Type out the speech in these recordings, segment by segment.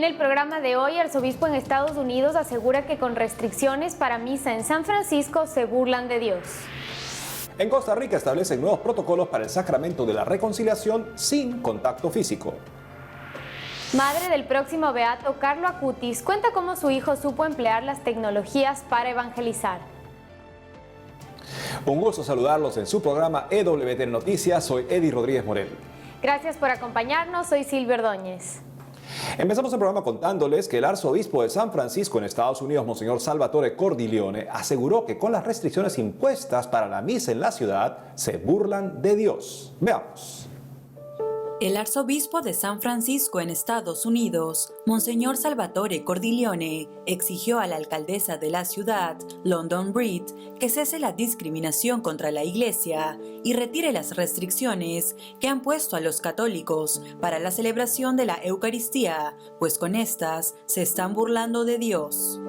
En el programa de hoy, arzobispo en Estados Unidos asegura que con restricciones para misa en San Francisco se burlan de Dios. En Costa Rica establecen nuevos protocolos para el sacramento de la reconciliación sin contacto físico. Madre del próximo beato Carlo Acutis cuenta cómo su hijo supo emplear las tecnologías para evangelizar. Un gusto saludarlos en su programa EWTN Noticias. Soy Eddie Rodríguez Morel. Gracias por acompañarnos. Soy Silvia Ordóñez. Empezamos el programa contándoles que el arzobispo de San Francisco en Estados Unidos, Monseñor Salvatore Cordileone, aseguró que con las restricciones impuestas para la misa en la ciudad se burlan de Dios. Veamos. El arzobispo de San Francisco en Estados Unidos, Monseñor Salvatore Cordileone, exigió a la alcaldesa de la ciudad, London Breed, que cese la discriminación contra la iglesia y retire las restricciones que han puesto a los católicos para la celebración de la Eucaristía, pues con estas se están burlando de Dios.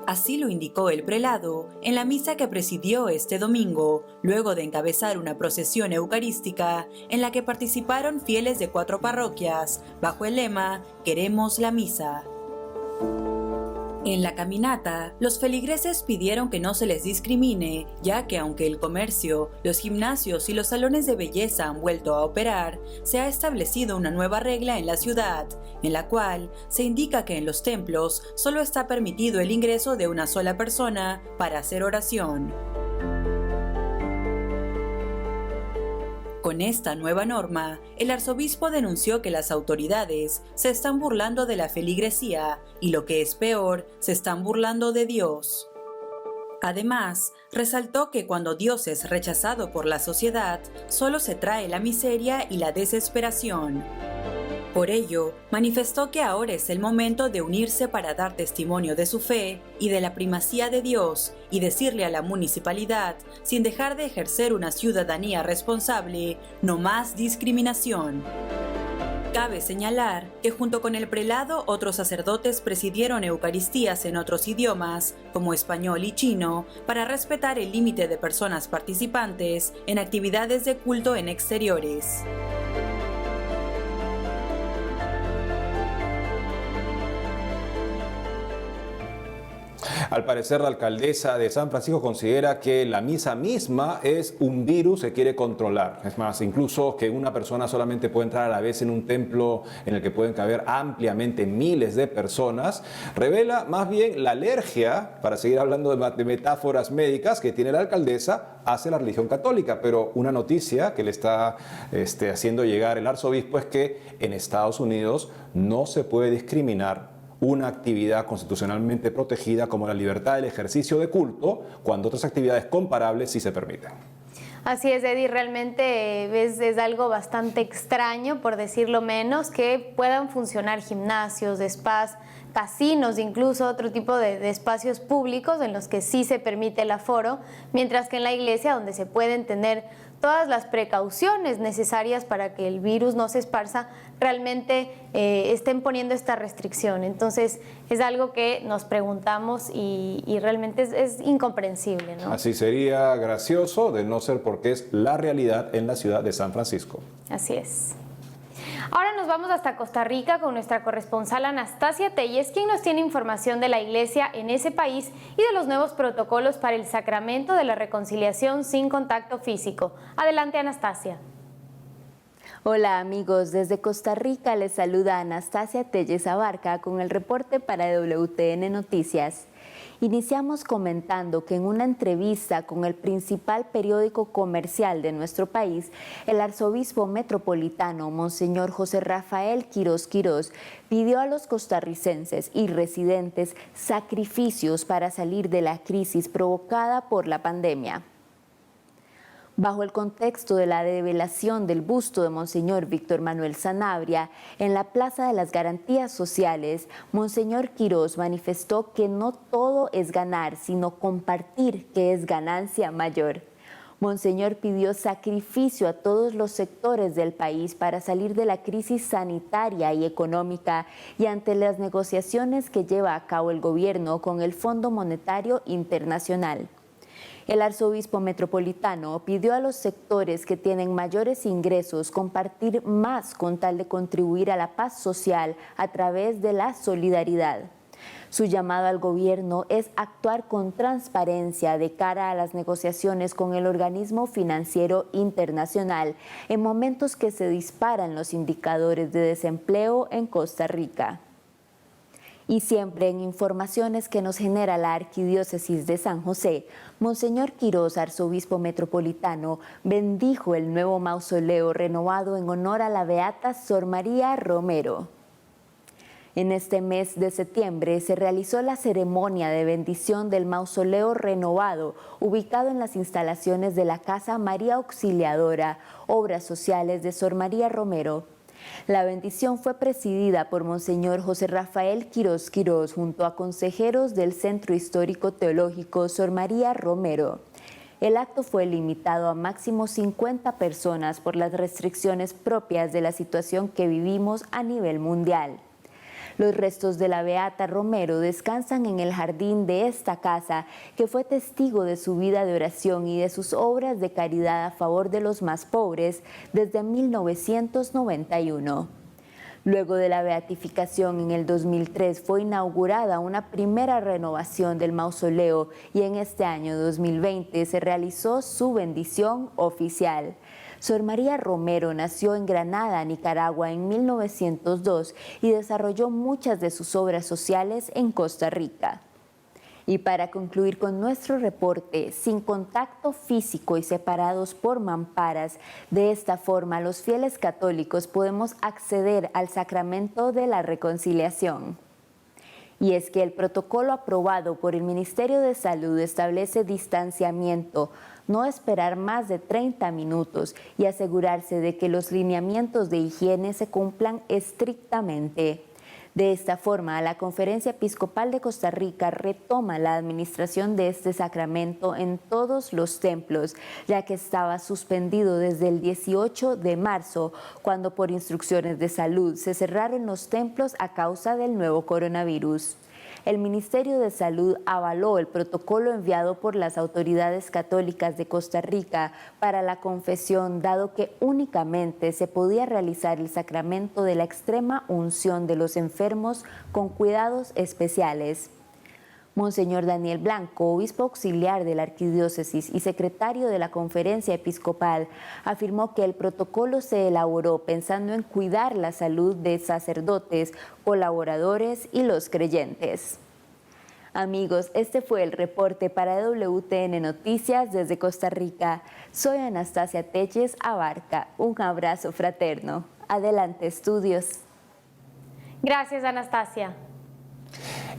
Así lo indicó el prelado en la misa que presidió este domingo, luego de encabezar una procesión eucarística en la que participaron fieles de 4 parroquias, bajo el lema «Queremos la misa». En la caminata, los feligreses pidieron que no se les discrimine, ya que aunque el comercio, los gimnasios y los salones de belleza han vuelto a operar, se ha establecido una nueva regla en la ciudad, en la cual se indica que en los templos solo está permitido el ingreso de una sola persona para hacer oración. Con esta nueva norma, el arzobispo denunció que las autoridades se están burlando de la feligresía y, lo que es peor, se están burlando de Dios. Además, resaltó que cuando Dios es rechazado por la sociedad, solo se trae la miseria y la desesperación. Por ello, manifestó que ahora es el momento de unirse para dar testimonio de su fe y de la primacía de Dios y decirle a la municipalidad, sin dejar de ejercer una ciudadanía responsable, no más discriminación. Cabe señalar que junto con el prelado otros sacerdotes presidieron eucaristías en otros idiomas, como español y chino, para respetar el límite de personas participantes en actividades de culto en exteriores. Al parecer, la alcaldesa de San Francisco considera que la misa misma es un virus que quiere controlar. Es más, incluso que una persona solamente puede entrar a la vez en un templo en el que pueden caber ampliamente miles de personas, revela más bien la alergia, para seguir hablando de metáforas médicas, que tiene la alcaldesa hacia la religión católica. Pero una noticia que le está haciendo llegar el arzobispo es que en Estados Unidos no se puede discriminar una actividad constitucionalmente protegida como la libertad del ejercicio de culto, cuando otras actividades comparables sí se permiten. Así es, Eddie, realmente es algo bastante extraño, por decirlo menos, que puedan funcionar gimnasios, spas, casinos, incluso otro tipo de espacios públicos en los que sí se permite el aforo, mientras que en la iglesia, donde se pueden tener todas las precauciones necesarias para que el virus no se esparza, realmente estén poniendo esta restricción. Entonces es algo que nos preguntamos y realmente es incomprensible, ¿no? Así sería gracioso, de no ser porque es la realidad en la ciudad de San Francisco. Así es. Ahora nos vamos hasta Costa Rica con nuestra corresponsal Anastasia Telles, quien nos tiene información de la iglesia en ese país y de los nuevos protocolos para el sacramento de la reconciliación sin contacto físico. Adelante, Anastasia. Hola amigos, desde Costa Rica les saluda Anastasia Telles Abarca con el reporte para WTN Noticias. Iniciamos comentando que en una entrevista con el principal periódico comercial de nuestro país, el arzobispo metropolitano, Monseñor José Rafael Quirós Quirós, pidió a los costarricenses y residentes sacrificios para salir de la crisis provocada por la pandemia. Bajo el contexto de la develación del busto de Monseñor Víctor Manuel Sanabria en la Plaza de las Garantías Sociales, Monseñor Quirós manifestó que no todo es ganar, sino compartir, que es ganancia mayor. Monseñor pidió sacrificio a todos los sectores del país para salir de la crisis sanitaria y económica y ante las negociaciones que lleva a cabo el gobierno con el Fondo Monetario Internacional. El arzobispo metropolitano pidió a los sectores que tienen mayores ingresos compartir más con tal de contribuir a la paz social a través de la solidaridad. Su llamado al gobierno es actuar con transparencia de cara a las negociaciones con el organismo financiero internacional en momentos que se disparan los indicadores de desempleo en Costa Rica. Y siempre en informaciones que nos genera la Arquidiócesis de San José, Monseñor Quirós, arzobispo metropolitano, bendijo el nuevo mausoleo renovado en honor a la beata Sor María Romero. En este mes de septiembre se realizó la ceremonia de bendición del mausoleo renovado, ubicado en las instalaciones de la Casa María Auxiliadora, Obras Sociales de Sor María Romero. La bendición fue presidida por Monseñor José Rafael Quirós Quirós junto a consejeros del Centro Histórico Teológico Sor María Romero. El acto fue limitado a máximo 50 personas por las restricciones propias de la situación que vivimos a nivel mundial. Los restos de la beata Romero descansan en el jardín de esta casa, que fue testigo de su vida de oración y de sus obras de caridad a favor de los más pobres desde 1991. Luego de la beatificación en el 2003 fue inaugurada una primera renovación del mausoleo y en este año 2020 se realizó su bendición oficial. Sor María Romero nació en Granada, Nicaragua, en 1902 y desarrolló muchas de sus obras sociales en Costa Rica. Y para concluir con nuestro reporte, sin contacto físico y separados por mamparas, de esta forma los fieles católicos podemos acceder al sacramento de la reconciliación. Y es que el protocolo aprobado por el Ministerio de Salud establece distanciamiento, no esperar más de 30 minutos y asegurarse de que los lineamientos de higiene se cumplan estrictamente. De esta forma, la Conferencia Episcopal de Costa Rica retoma la administración de este sacramento en todos los templos, ya que estaba suspendido desde el 18 de marzo, cuando por instrucciones de salud se cerraron los templos a causa del nuevo coronavirus. El Ministerio de Salud avaló el protocolo enviado por las autoridades católicas de Costa Rica para la confesión, dado que únicamente se podía realizar el sacramento de la extrema unción de los enfermos con cuidados especiales. Monseñor Daniel Blanco, obispo auxiliar de la Arquidiócesis y secretario de la Conferencia Episcopal, afirmó que el protocolo se elaboró pensando en cuidar la salud de sacerdotes, colaboradores y los creyentes. Amigos, este fue el reporte para WTN Noticias desde Costa Rica. Soy Anastasia Telles Abarca. Un abrazo fraterno. Adelante, estudios. Gracias, Anastasia.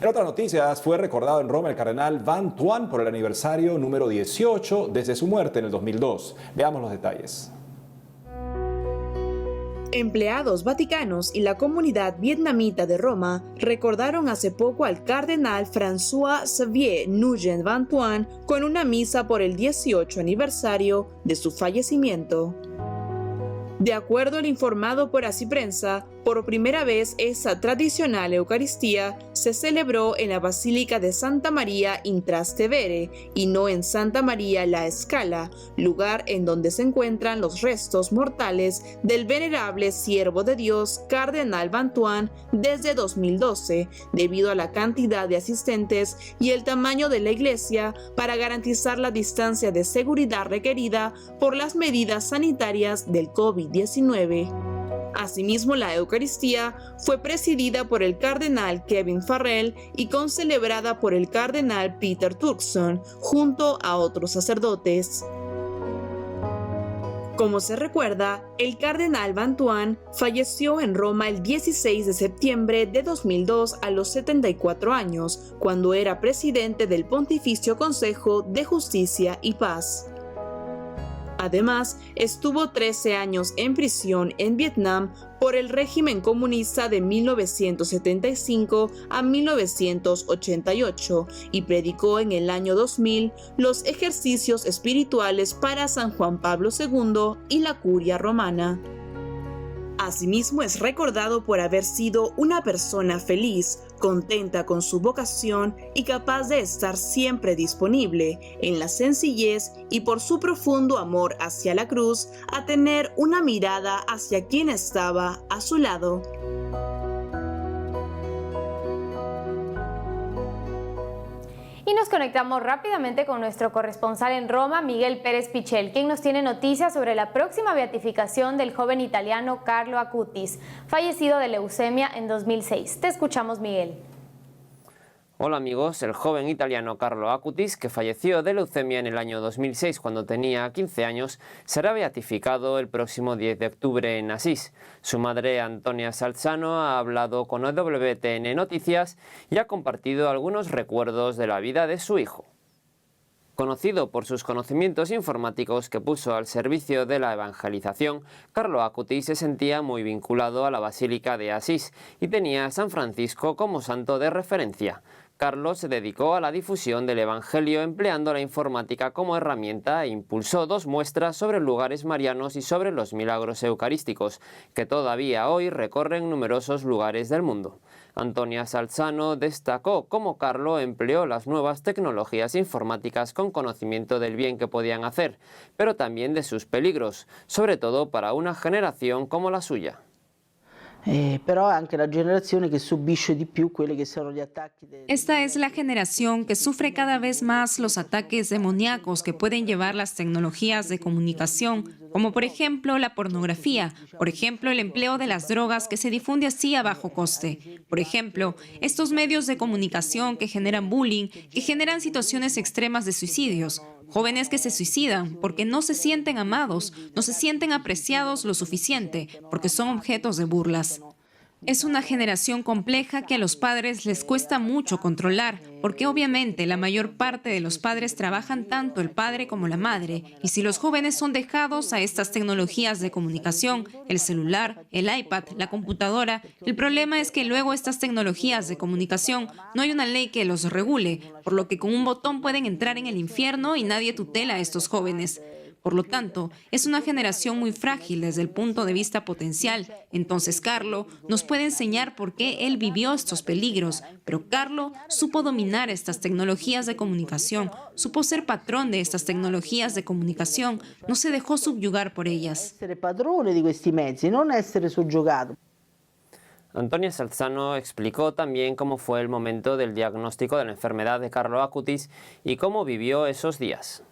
En otras noticias, fue recordado en Roma el cardenal Van Thuan por el aniversario número 18 desde su muerte en el 2002. Veamos los detalles. Empleados vaticanos y la comunidad vietnamita de Roma recordaron hace poco al cardenal François-Xavier Nguyen Van Thuan con una misa por el 18 aniversario de su fallecimiento. De acuerdo al informado por Así Prensa, por primera vez esa tradicional Eucaristía se celebró en la Basílica de Santa María in Trastevere y no en Santa María la Scala, lugar en donde se encuentran los restos mortales del venerable siervo de Dios Cardenal Van Thuan desde 2012, debido a la cantidad de asistentes y el tamaño de la iglesia para garantizar la distancia de seguridad requerida por las medidas sanitarias del COVID-19. Asimismo, la Eucaristía fue presidida por el cardenal Kevin Farrell y concelebrada por el cardenal Peter Turkson, junto a otros sacerdotes. Como se recuerda, el cardenal Van Thuan falleció en Roma el 16 de septiembre de 2002 a los 74 años, cuando era presidente del Pontificio Consejo de Justicia y Paz. Además, estuvo 13 años en prisión en Vietnam por el régimen comunista de 1975 a 1988 y predicó en el año 2000 los ejercicios espirituales para San Juan Pablo II y la Curia Romana. Asimismo, es recordado por haber sido una persona feliz, contenta con su vocación y capaz de estar siempre disponible en la sencillez y por su profundo amor hacia la cruz, a tener una mirada hacia quien estaba a su lado. Y nos conectamos rápidamente con nuestro corresponsal en Roma, Miguel Pérez Pichel, quien nos tiene noticias sobre la próxima beatificación del joven italiano Carlo Acutis, fallecido de leucemia en 2006. Te escuchamos, Miguel. Hola amigos, el joven italiano Carlo Acutis, que falleció de leucemia en el año 2006 cuando tenía 15 años, será beatificado el próximo 10 de octubre en Asís. Su madre, Antonia Salzano, ha hablado con WTN Noticias y ha compartido algunos recuerdos de la vida de su hijo. Conocido por sus conocimientos informáticos que puso al servicio de la evangelización, Carlo Acutis se sentía muy vinculado a la Basílica de Asís y tenía a San Francisco como santo de referencia. Carlos se dedicó a la difusión del Evangelio empleando la informática como herramienta e impulsó 2 muestras sobre lugares marianos y sobre los milagros eucarísticos, que todavía hoy recorren numerosos lugares del mundo. Antonia Salzano destacó cómo Carlo empleó las nuevas tecnologías informáticas con conocimiento del bien que podían hacer, pero también de sus peligros, sobre todo para una generación como la suya. Esta es la generación que sufre cada vez más los ataques demoníacos que pueden llevar las tecnologías de comunicación, como por ejemplo la pornografía, por ejemplo el empleo de las drogas que se difunde así a bajo coste, por ejemplo estos medios de comunicación que generan bullying, que generan situaciones extremas de suicidios. Jóvenes que se suicidan porque no se sienten amados, no se sienten apreciados lo suficiente, porque son objetos de burlas. Es una generación compleja que a los padres les cuesta mucho controlar, porque obviamente la mayor parte de los padres trabajan tanto el padre como la madre, y si los jóvenes son dejados a estas tecnologías de comunicación, el celular, el iPad, la computadora, el problema es que luego estas tecnologías de comunicación no hay una ley que los regule, por lo que con un botón pueden entrar en el infierno y nadie tutela a estos jóvenes. Por lo tanto, es una generación muy frágil desde el punto de vista potencial. Entonces, Carlo nos puede enseñar por qué él vivió estos peligros, pero Carlo supo dominar estas tecnologías de comunicación, supo ser patrón de estas tecnologías de comunicación, no se dejó subyugar por ellas. Antonia Salzano explicó también cómo fue el momento del diagnóstico de la enfermedad de Carlo Acutis y cómo vivió esos días.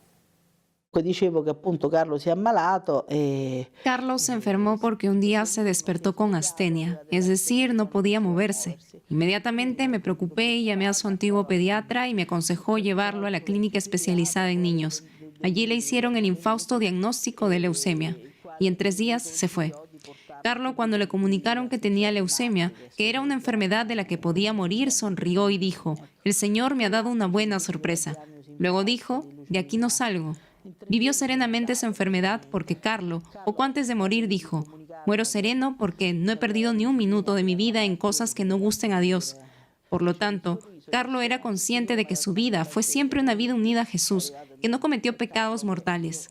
Carlos se enfermó porque un día se despertó con astenia, es decir, no podía moverse. Inmediatamente me preocupé y llamé a su antiguo pediatra y me aconsejó llevarlo a la clínica especializada en niños. Allí le hicieron el infausto diagnóstico de leucemia y en 3 días se fue. Carlos, cuando le comunicaron que tenía leucemia, que era una enfermedad de la que podía morir, sonrió y dijo: «El Señor me ha dado una buena sorpresa». Luego dijo: «De aquí no salgo». Vivió serenamente esa enfermedad porque Carlo, poco antes de morir, dijo: «Muero sereno porque no he perdido ni un minuto de mi vida en cosas que no gusten a Dios». Por lo tanto, Carlo era consciente de que su vida fue siempre una vida unida a Jesús, que no cometió pecados mortales.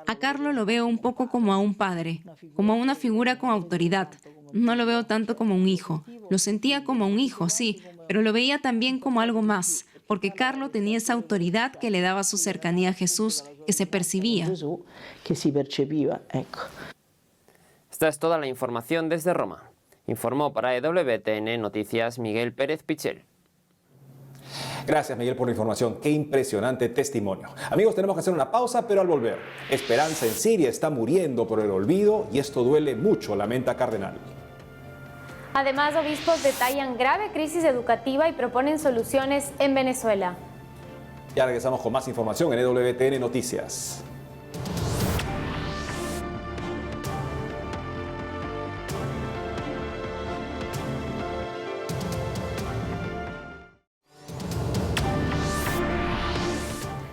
A Carlo lo veo un poco como a un padre, como a una figura con autoridad. No lo veo tanto como un hijo. Lo sentía como un hijo, sí, pero lo veía también como algo más, porque Carlo tenía esa autoridad que le daba su cercanía a Jesús, que se percibía. Esta es toda la información desde Roma. Informó para EWTN Noticias Miguel Pérez Pichel. Gracias, Miguel, por la información. Qué impresionante testimonio. Amigos, tenemos que hacer una pausa, pero al volver, Esperanza en Siria está muriendo por el olvido y esto duele mucho, lamenta Cardenal. Además, obispos detallan grave crisis educativa y proponen soluciones en Venezuela. Ya regresamos con más información en EWTN Noticias.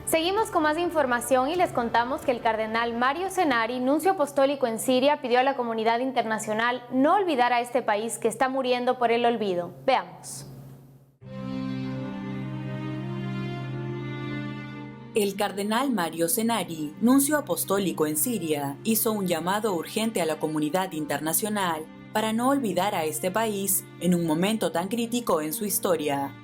Seguimos con más información y les contamos que el cardenal Mario Zenari, nuncio apostólico en Siria, pidió a la comunidad internacional no olvidar a este país que está muriendo por el olvido. Veamos. El cardenal Mario Cenari, nuncio apostólico en Siria, hizo un llamado urgente a la comunidad internacional para no olvidar a este país en un momento tan crítico en su historia.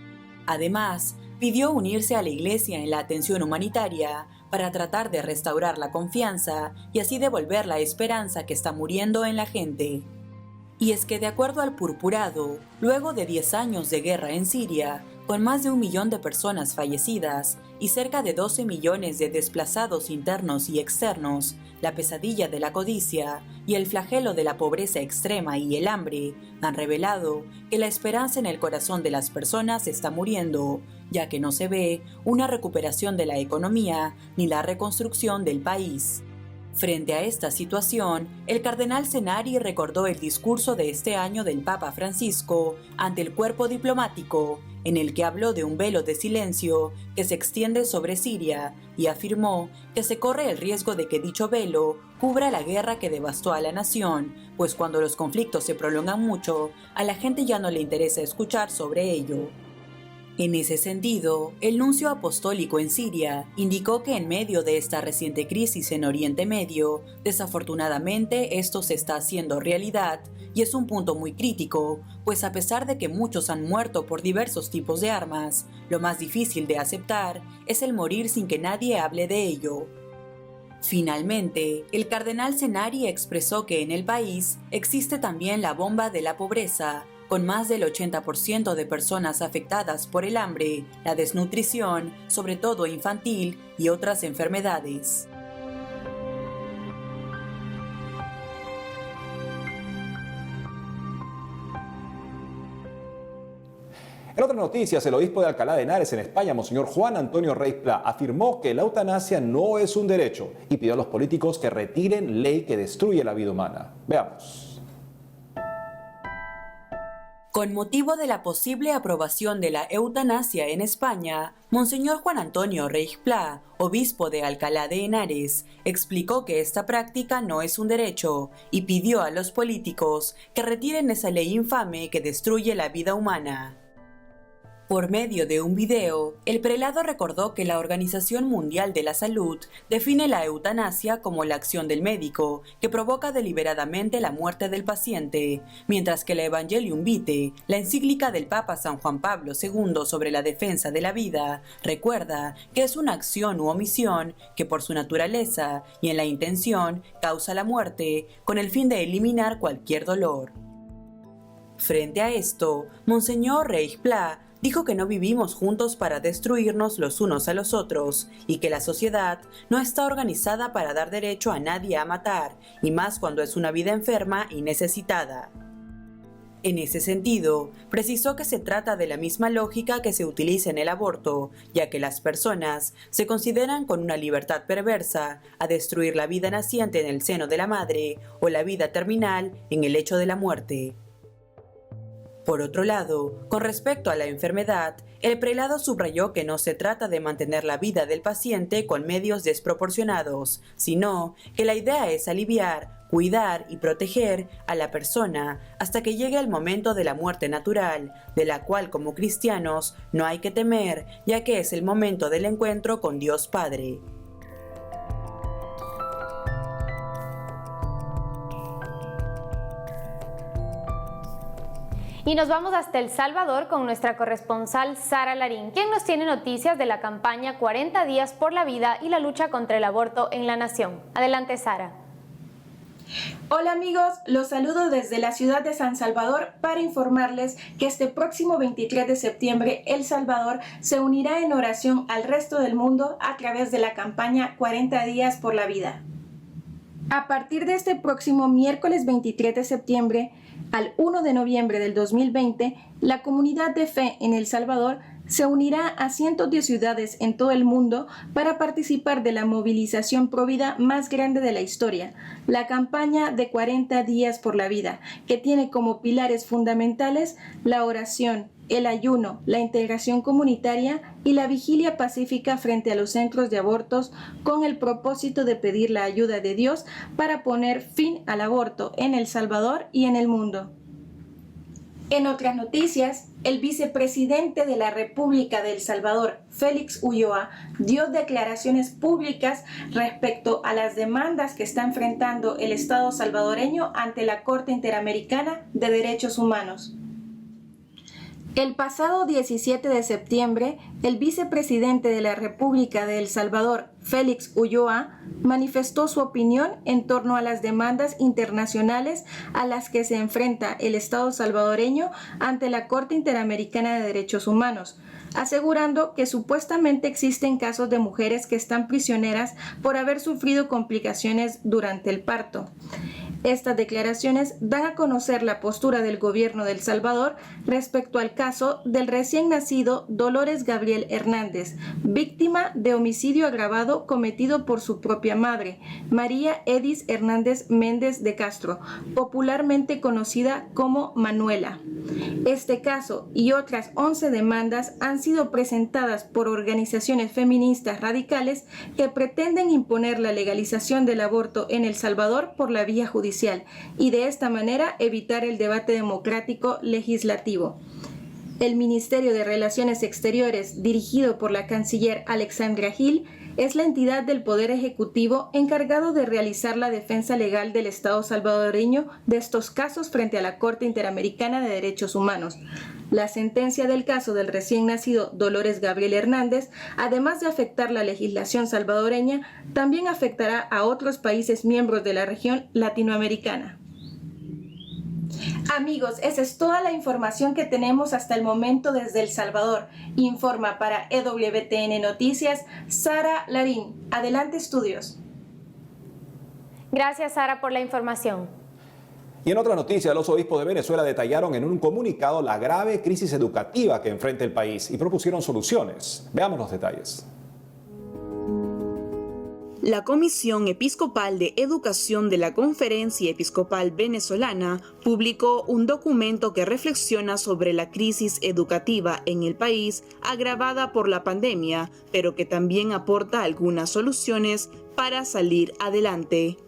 Además, pidió unirse a la Iglesia en la atención humanitaria para tratar de restaurar la confianza y así devolver la esperanza que está muriendo en la gente. Y es que de acuerdo al Purpurado, luego de 10 años de guerra en Siria, con más de 1 millón de personas fallecidas y cerca de 12 millones de desplazados internos y externos, la pesadilla de la codicia y el flagelo de la pobreza extrema y el hambre han revelado que la esperanza en el corazón de las personas está muriendo, ya que no se ve una recuperación de la economía ni la reconstrucción del país. Frente a esta situación, el cardenal Cenari recordó el discurso de este año del Papa Francisco ante el cuerpo diplomático, en el que habló de un velo de silencio que se extiende sobre Siria y afirmó que se corre el riesgo de que dicho velo cubra la guerra que devastó a la nación, pues cuando los conflictos se prolongan mucho, a la gente ya no le interesa escuchar sobre ello. En ese sentido, el nuncio apostólico en Siria indicó que en medio de esta reciente crisis en Oriente Medio, desafortunadamente esto se está haciendo realidad y es un punto muy crítico, pues a pesar de que muchos han muerto por diversos tipos de armas, lo más difícil de aceptar es el morir sin que nadie hable de ello. Finalmente, el cardenal Cenari expresó que en el país existe también la bomba de la pobreza, con más del 80% de personas afectadas por el hambre, la desnutrición, sobre todo infantil, y otras enfermedades. En otras noticias, el obispo de Alcalá de Henares, en España, Monseñor Juan Antonio Rey Pla, afirmó que la eutanasia no es un derecho y pidió a los políticos que retiren ley que destruye la vida humana. Veamos. Con motivo de la posible aprobación de la eutanasia en España, Monseñor Juan Antonio Rey Pla, obispo de Alcalá de Henares, explicó que esta práctica no es un derecho y pidió a los políticos que retiren esa ley infame que destruye la vida humana. Por medio de un video, el prelado recordó que la Organización Mundial de la Salud define la eutanasia como la acción del médico que provoca deliberadamente la muerte del paciente, mientras que la Evangelium Vitae, la encíclica del Papa San Juan Pablo II sobre la defensa de la vida, recuerda que es una acción u omisión que por su naturaleza y en la intención causa la muerte con el fin de eliminar cualquier dolor. Frente a esto, Monseñor Rey Pla dijo que no vivimos juntos para destruirnos los unos a los otros y que la sociedad no está organizada para dar derecho a nadie a matar, y más cuando es una vida enferma y necesitada. En ese sentido, precisó que se trata de la misma lógica que se utiliza en el aborto, ya que las personas se consideran con una libertad perversa a destruir la vida naciente en el seno de la madre o la vida terminal en el lecho de la muerte. Por otro lado, con respecto a la enfermedad, el prelado subrayó que no se trata de mantener la vida del paciente con medios desproporcionados, sino que la idea es aliviar, cuidar y proteger a la persona hasta que llegue el momento de la muerte natural, de la cual como cristianos no hay que temer, ya que es el momento del encuentro con Dios Padre. Y nos vamos hasta El Salvador con nuestra corresponsal Sara Larín, quien nos tiene noticias de la campaña 40 días por la vida y la lucha contra el aborto en la nación. Adelante, Sara. Hola amigos, los saludo desde la ciudad de San Salvador para informarles que este próximo 23 de septiembre El Salvador se unirá en oración al resto del mundo a través de la campaña 40 días por la vida. A partir de este próximo miércoles 23 de septiembre al 1 de noviembre del 2020, la comunidad de fe en El Salvador se unirá a cientos de ciudades en todo el mundo para participar de la movilización provida más grande de la historia, la campaña de 40 días por la vida, que tiene como pilares fundamentales la oración, el ayuno, la integración comunitaria y la vigilia pacífica frente a los centros de abortos, con el propósito de pedir la ayuda de Dios para poner fin al aborto en El Salvador y en el mundo. En otras noticias, el vicepresidente de la República de El Salvador, Félix Ulloa, dio declaraciones públicas respecto a las demandas que está enfrentando el Estado salvadoreño ante la Corte Interamericana de Derechos Humanos. El pasado 17 de septiembre, el vicepresidente de la República de El Salvador, Félix Ulloa, manifestó su opinión en torno a las demandas internacionales a las que se enfrenta el Estado salvadoreño ante la Corte Interamericana de Derechos Humanos, asegurando que supuestamente existen casos de mujeres que están prisioneras por haber sufrido complicaciones durante el parto. Estas declaraciones dan a conocer la postura del gobierno de El Salvador respecto al caso del recién nacido Dolores Gabriel Hernández, víctima de homicidio agravado cometido por su propia madre, María Edis Hernández Méndez de Castro, popularmente conocida como Manuela. Este caso y otras 11 demandas han sido presentadas por organizaciones feministas radicales que pretenden imponer la legalización del aborto en El Salvador por la vía judicial y de esta manera evitar el debate democrático legislativo. El Ministerio de Relaciones Exteriores, dirigido por la canciller Alexandra Gil, es la entidad del Poder Ejecutivo encargado de realizar la defensa legal del Estado salvadoreño de estos casos frente a la Corte Interamericana de Derechos Humanos. La sentencia del caso del recién nacido Dolores Gabriel Hernández, además de afectar la legislación salvadoreña, también afectará a otros países miembros de la región latinoamericana. Amigos, esa es toda la información que tenemos hasta el momento desde El Salvador. Informa para EWTN Noticias, Sara Larín. Adelante, estudios. Gracias, Sara, por la información. Y en otra noticia, los obispos de Venezuela detallaron en un comunicado la grave crisis educativa que enfrenta el país y propusieron soluciones. Veamos los detalles. La Comisión Episcopal de Educación de la Conferencia Episcopal Venezolana publicó un documento que reflexiona sobre la crisis educativa en el país agravada por la pandemia, pero que también aporta algunas soluciones para salir adelante.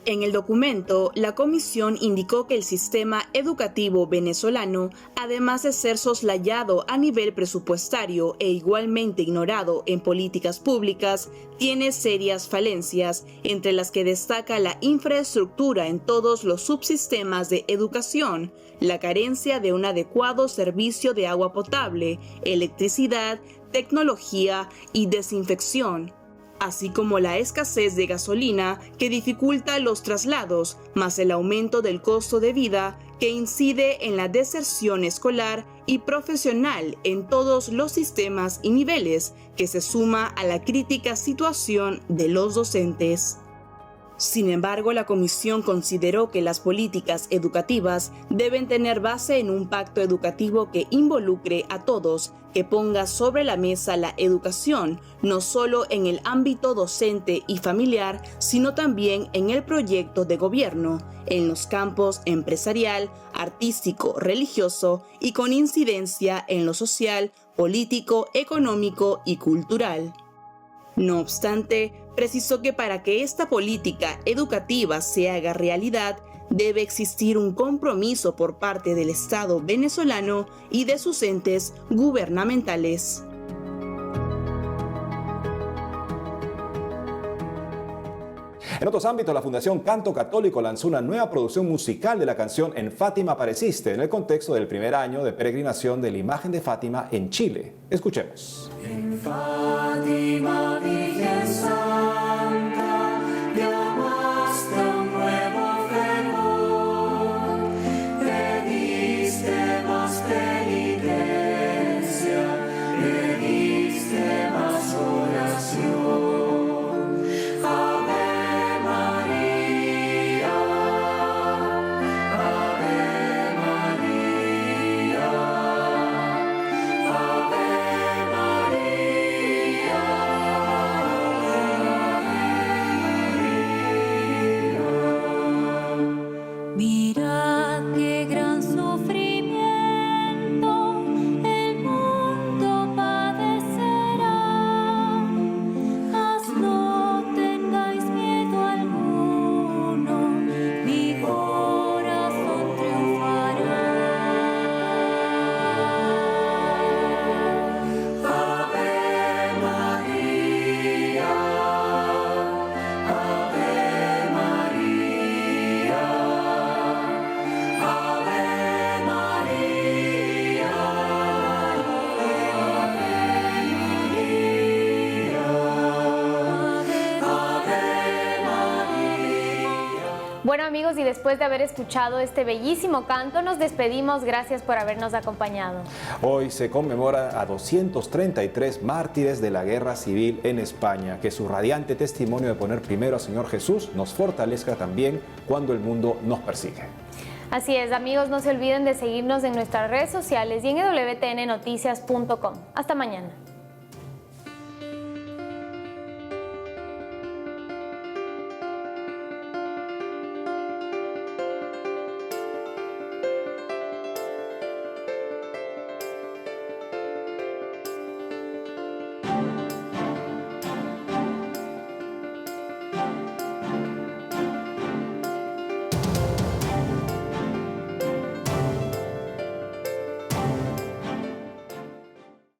En el documento, la comisión indicó que el sistema educativo venezolano, además de ser soslayado a nivel presupuestario e igualmente ignorado en políticas públicas, tiene serias falencias, entre las que destaca la infraestructura en todos los subsistemas de educación, la carencia de un adecuado servicio de agua potable, electricidad, tecnología y desinfección, así como la escasez de gasolina que dificulta los traslados, más el aumento del costo de vida que incide en la deserción escolar y profesional en todos los sistemas y niveles, que se suma a la crítica situación de los docentes. Sin embargo, la comisión consideró que las políticas educativas deben tener base en un pacto educativo que involucre a todos, que ponga sobre la mesa la educación, no solo en el ámbito docente y familiar, sino también en el proyecto de gobierno, en los campos empresarial, artístico, religioso y con incidencia en lo social, político, económico y cultural. No obstante, precisó que para que esta política educativa se haga realidad, debe existir un compromiso por parte del Estado venezolano y de sus entes gubernamentales. En otros ámbitos, la Fundación Canto Católico lanzó una nueva producción musical de la canción En Fátima apareciste, en el contexto del primer año de peregrinación de la imagen de Fátima en Chile. Escuchemos. En Fátima, Virgen Santa, llamaste a un nuevo fervor, pediste más penitencia, pediste más oración. Bueno amigos, y después de haber escuchado este bellísimo canto, nos despedimos. Gracias por habernos acompañado. Hoy se conmemora a 233 mártires de la Guerra Civil en España. Que su radiante testimonio de poner primero al Señor Jesús nos fortalezca también cuando el mundo nos persigue. Así es, amigos, no se olviden de seguirnos en nuestras redes sociales y en wtnnoticias.com. Hasta mañana.